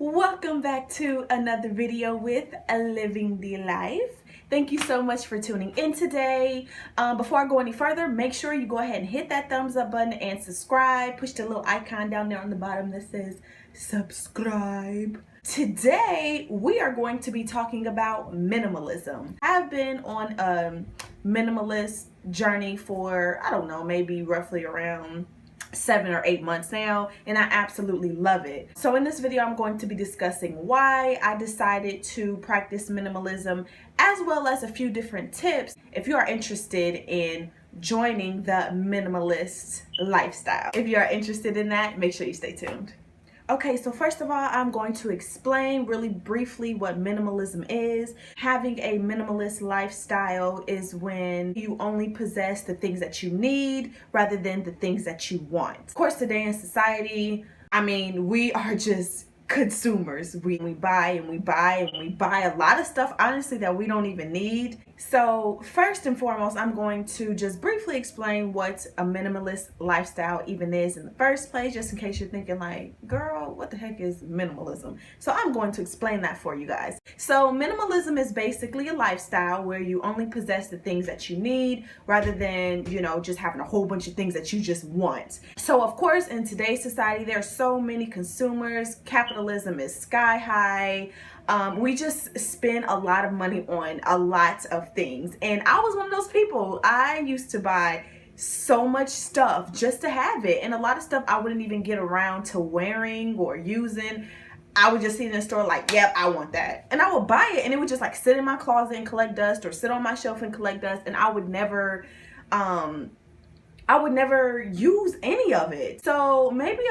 Welcome back to another video with Living the Life. Thank you so much for tuning in today. Before I go any further, make sure you go ahead and hit that thumbs up button and subscribe. Push the little icon down there on the bottom that says subscribe. Today, we are going to be talking about minimalism. I've been on a minimalist journey for, I don't know, maybe roughly around 7 or 8 months now, and I absolutely love it. So in this video, I'm going to be discussing why I decided to practice minimalism, as well as a few different tips if you are interested in joining the minimalist lifestyle. If you are interested in that, make sure you stay tuned. Okay, so first of all, I'm going to explain really briefly what minimalism is. Having a minimalist lifestyle is when you only possess the things that you need rather than the things that you want. Of course, today in society, we are just consumers. We buy and we buy and we buy a lot of stuff, honestly, that we don't even need. So first and foremost, I'm going to just briefly explain what a minimalist lifestyle even is in the first place, just in case you're thinking like, girl, what the heck is minimalism? So I'm going to explain that for you guys. So minimalism is basically a lifestyle where you only possess the things that you need rather than, just having a whole bunch of things that you just want. So of course, in today's society, there are so many consumers. Capitalism is sky high. We just spend a lot of money on a lot of things. And I was one of those people. I used to buy so much stuff just to have it. And a lot of stuff I wouldn't even get around to wearing or using. I would just see it in the store like, yep, I want that. And I would buy it and it would just like sit in my closet and collect dust, or sit on my shelf and collect dust. And I would never use any of it. So maybe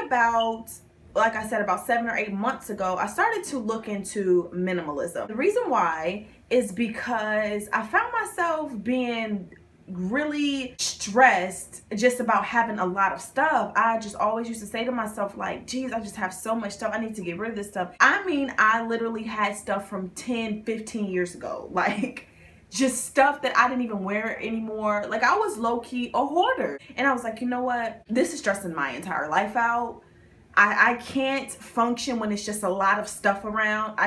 like I said, about 7 or 8 months ago, I started to look into minimalism. The reason why is because I found myself being really stressed just about having a lot of stuff. I just always used to say to myself like, geez, I just have so much stuff. I need to get rid of this stuff. I literally had stuff from 10, 15 years ago. Like, just stuff that I didn't even wear anymore. Like, I was low-key a hoarder. And I was like, you know what? This is stressing my entire life out. I can't function when it's just a lot of stuff around.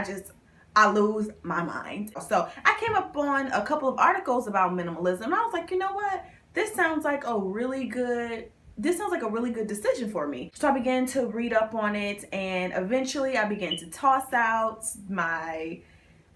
I lose my mind. So I came up on a couple of articles about minimalism, and I was like, you know what? This sounds like a really good decision for me. So I began to read up on it, and eventually I began to toss out my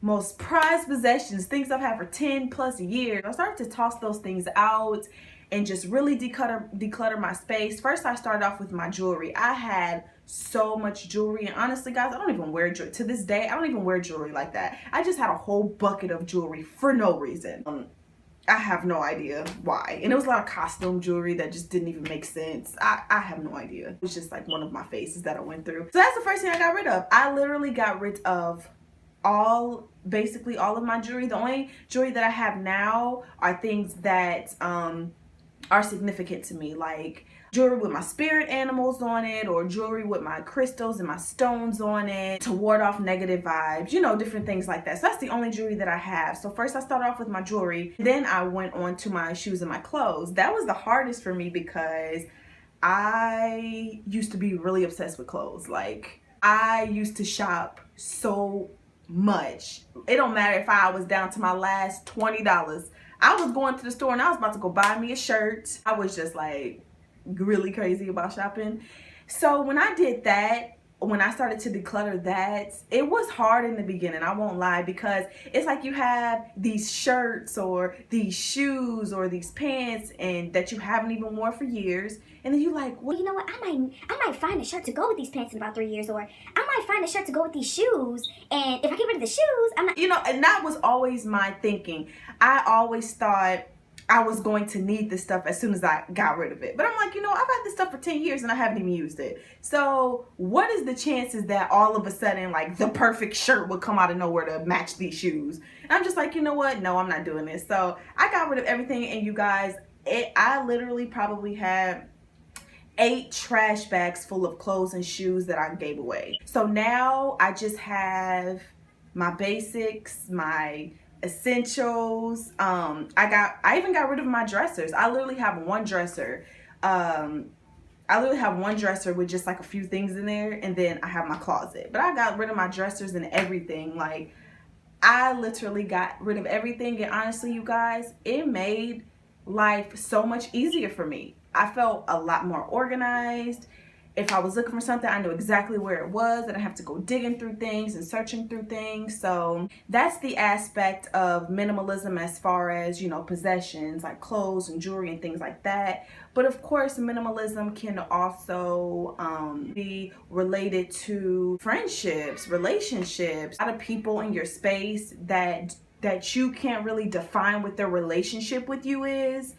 most prized possessions, things I've had for 10 plus years. I started to toss those things out and just really declutter my space. First, I started off with my jewelry. I had so much jewelry, and honestly, guys, I don't even wear jewelry. To this day, I don't even wear jewelry like that. I just had a whole bucket of jewelry for no reason. I have no idea why. And it was a lot of costume jewelry that just didn't even make sense. I have no idea. It was just like one of my phases that I went through. So that's the first thing I got rid of. I literally got rid of basically all of my jewelry. The only jewelry that I have now are things that are significant to me, like jewelry with my spirit animals on it, or jewelry with my crystals and my stones on it to ward off negative vibes, different things like that. So that's the only jewelry that I have. So first I started off with my jewelry, then I went on to my shoes and my clothes. That was the hardest for me because I used to be really obsessed with clothes. Like, I used to shop so much. It don't matter if I was down to my last $20. I was going to the store and I was about to go buy me a shirt. I was just like really crazy about shopping. So when I did that, when I started to declutter that, it was hard in the beginning, I won't lie, because it's like you have these shirts or these shoes or these pants and that you haven't even worn for years, and then you're like, well, you know what, I might find a shirt to go with these pants in about 3 years, or I might find a shirt to go with these shoes, and if I get rid of the shoes, I'm not, and that was always my thinking. I always thought I was going to need this stuff as soon as I got rid of it. But I'm like, I've had this stuff for 10 years and I haven't even used it. So what is the chances that all of a sudden, like, the perfect shirt would come out of nowhere to match these shoes? And I'm just like, you know what? No, I'm not doing this. So I got rid of everything. And you guys, I literally probably had 8 trash bags full of clothes and shoes that I gave away. So now I just have my basics, my essentials. I even got rid of my dressers. I literally have one dresser. I literally have one dresser with just like a few things in there, and then I have my closet. But I got rid of my dressers and everything. Like, I literally got rid of everything, and honestly, you guys, it made life so much easier for me. I felt a lot more organized. If I was looking for something, I knew exactly where it was. I didn't have to go digging through things and searching through things. So that's the aspect of minimalism as far as, you know, possessions like clothes and jewelry and things like that. But of course, minimalism can also be related to friendships, relationships. A lot of people in your space that you can't really define what their relationship with you is,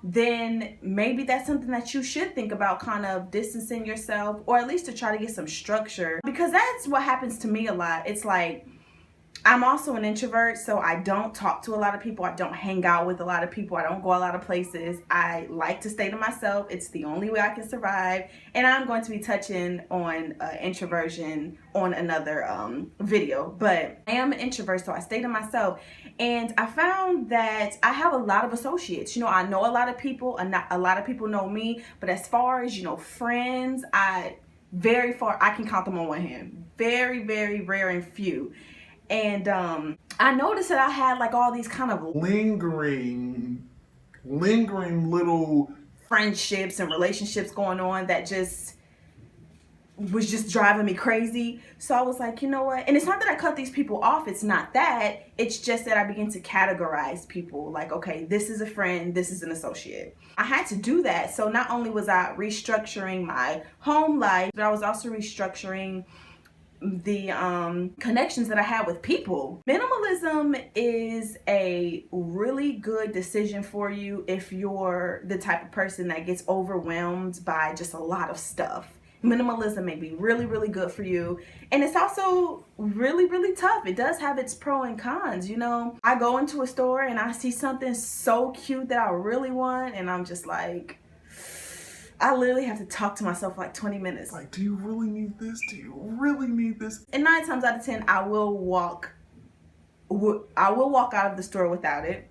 then maybe that's something that you should think about kind of distancing yourself, or at least to try to get some structure, because that's what happens to me a lot. It's like, I'm also an introvert, so I don't talk to a lot of people. I don't hang out with a lot of people. I don't go a lot of places. I like to stay to myself. It's the only way I can survive. And I'm going to be touching on introversion on another video. But I am an introvert, so I stay to myself. And I found that I have a lot of associates. You know, I know a lot of people, and not a lot of people know me. But as far as, you know, friends, I can count them on one hand. Very, very rare and few. And I noticed that I had like all these kind of lingering little friendships and relationships going on that was just driving me crazy. So I was like, you know what? And it's not that I cut these people off. It's not that. It's just that I began to categorize people like, okay, this is a friend, this is an associate. I had to do that. So not only was I restructuring my home life, but I was also restructuring the connections that I had with people. Minimalism is a really good decision for you if you're the type of person that gets overwhelmed by just a lot of stuff. Minimalism may be really, really good for you. And it's also really, really tough. It does have its pros and cons. You know, I go into a store and I see something so cute that I really want, and I'm just like, I literally have to talk to myself for like 20 minutes. Like, do you really need this? Do you really need this? And 9 times out of 10, I will walk out of the store without it.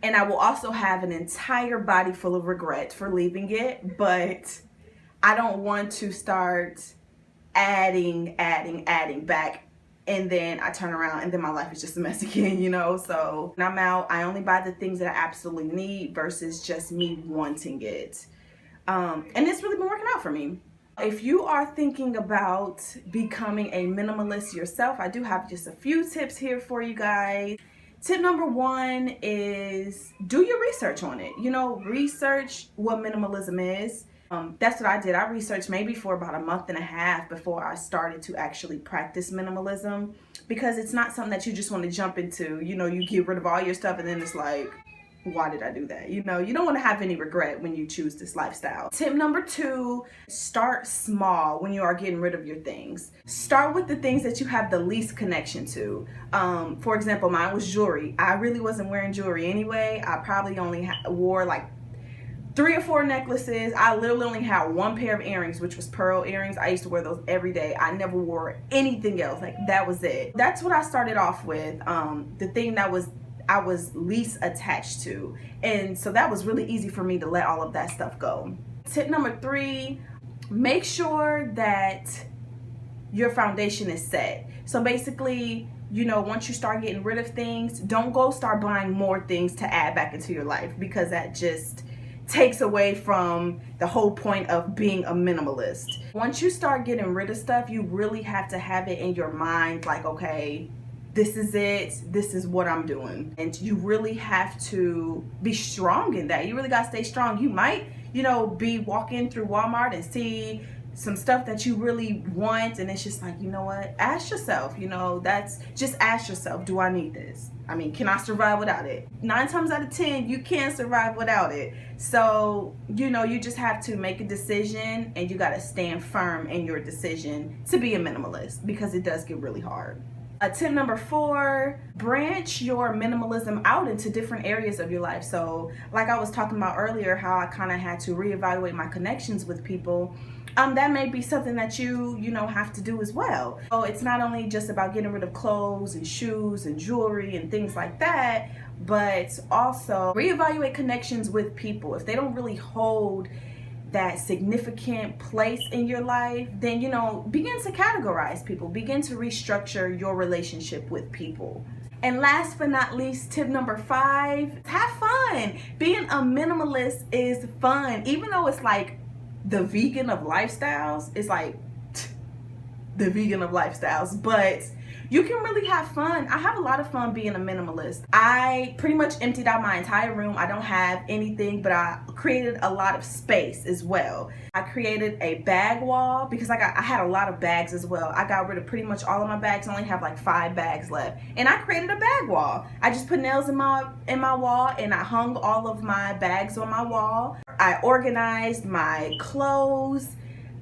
And I will also have an entire body full of regret for leaving it. But I don't want to start adding back. And then I turn around and then my life is just a mess again, you know? So when I'm out, I only buy the things that I absolutely need versus just me wanting it. And it's really been working out for me. If you are thinking about becoming a minimalist yourself, I do have just a few tips here for you guys. Tip number 1 is do your research on it. You know, research what minimalism is. That's what I did. I researched maybe for about a month and a half before I started to actually practice minimalism, because it's not something that you just want to jump into. You know, you get rid of all your stuff and then it's like, why did I do that? You know, you don't want to have any regret when you choose this lifestyle. Tip number 2, start small when you are getting rid of your things. Start with the things that you have the least connection to. For example, mine was jewelry. I really wasn't wearing jewelry anyway. I probably only wore like 3 or 4 necklaces. I literally only had 1 pair of earrings, which was pearl earrings. I used to wear those every day. I never wore anything else. Like, that was it. That's what I started off with. The thing that I was least attached to. And so that was really easy for me to let all of that stuff go. Tip number 3, make sure that your foundation is set. So basically, you know, once you start getting rid of things, don't go start buying more things to add back into your life, because that just takes away from the whole point of being a minimalist. Once you start getting rid of stuff, you really have to have it in your mind like, okay, this is it, this is what I'm doing. And you really have to be strong in that. You really gotta stay strong. You might, you know, be walking through Walmart and see some stuff that you really want, and it's just like, you know what, ask yourself, you know, just ask yourself, do I need this? I mean, can I survive without it? 9 times out of 10, you can't survive without it. So, you know, you just have to make a decision, and you gotta stand firm in your decision to be a minimalist, because it does get really hard. Tip number 4, branch your minimalism out into different areas of your life. So like I was talking about earlier, how I kind of had to reevaluate my connections with people. That may be something that you know, have to do as well. So it's not only just about getting rid of clothes and shoes and jewelry and things like that, but also reevaluate connections with people. If they don't really hold that significant place in your life, then, you know, begin to categorize people, begin to restructure your relationship with people. And last but not least, tip number 5, have fun. Being a minimalist is fun. Even though it's like the vegan of lifestyles, it's like the vegan of lifestyles, but you can really have fun. I have a lot of fun being a minimalist. I pretty much emptied out my entire room. I don't have anything, but I created a lot of space as well. I created a bag wall because I had a lot of bags as well. I got rid of pretty much all of my bags. I only have like 5 bags left. And I created a bag wall. I just put nails in my wall and I hung all of my bags on my wall. I organized my clothes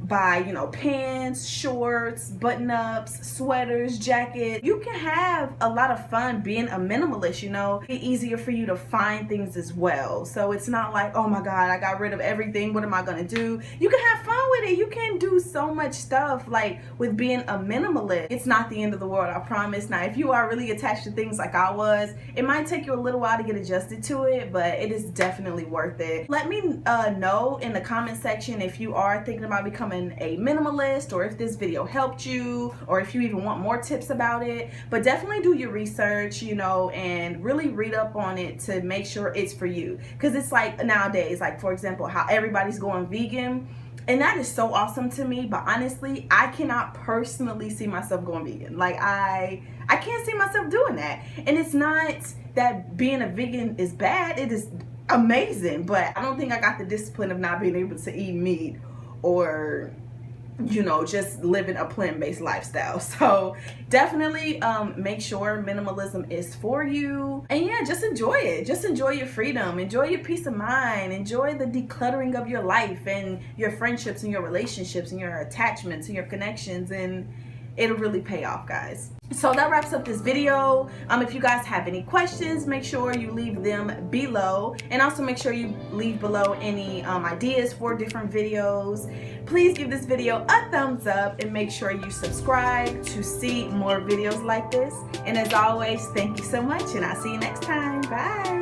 by, you know, pants, shorts, button-ups, sweaters, jackets. You can have a lot of fun being a minimalist, you know. It's easier for you to find things as well. So it's not like, oh my God, I got rid of everything. What am I gonna do? You can have fun with it. You can do so much stuff like with being a minimalist. It's not the end of the world, I promise. Now, if you are really attached to things like I was, it might take you a little while to get adjusted to it, but it is definitely worth it. Let me know in the comment section if you are thinking about becoming a minimalist, or if this video helped you, or if you even want more tips about it. But definitely do your research, you know, and really read up on it to make sure it's for you. Because it's like nowadays, like for example, how everybody's going vegan, and that is so awesome to me. But honestly, I cannot personally see myself going vegan. Like I can't see myself doing that. And it's not that being a vegan is bad. It is amazing, but I don't think I got the discipline of not being able to eat meat, or, you know, just living a plant-based lifestyle. So definitely make sure minimalism is for you. And yeah, just enjoy it. Just enjoy your freedom. Enjoy your peace of mind. Enjoy the decluttering of your life and your friendships and your relationships and your attachments and your connections, and it'll really pay off, guys. So that wraps up this video. If you guys have any questions, make sure you leave them below, and also make sure you leave below any ideas for different videos. Please give this video a thumbs up and make sure you subscribe to see more videos like this. And as always, thank you so much, and I'll see you next time. Bye.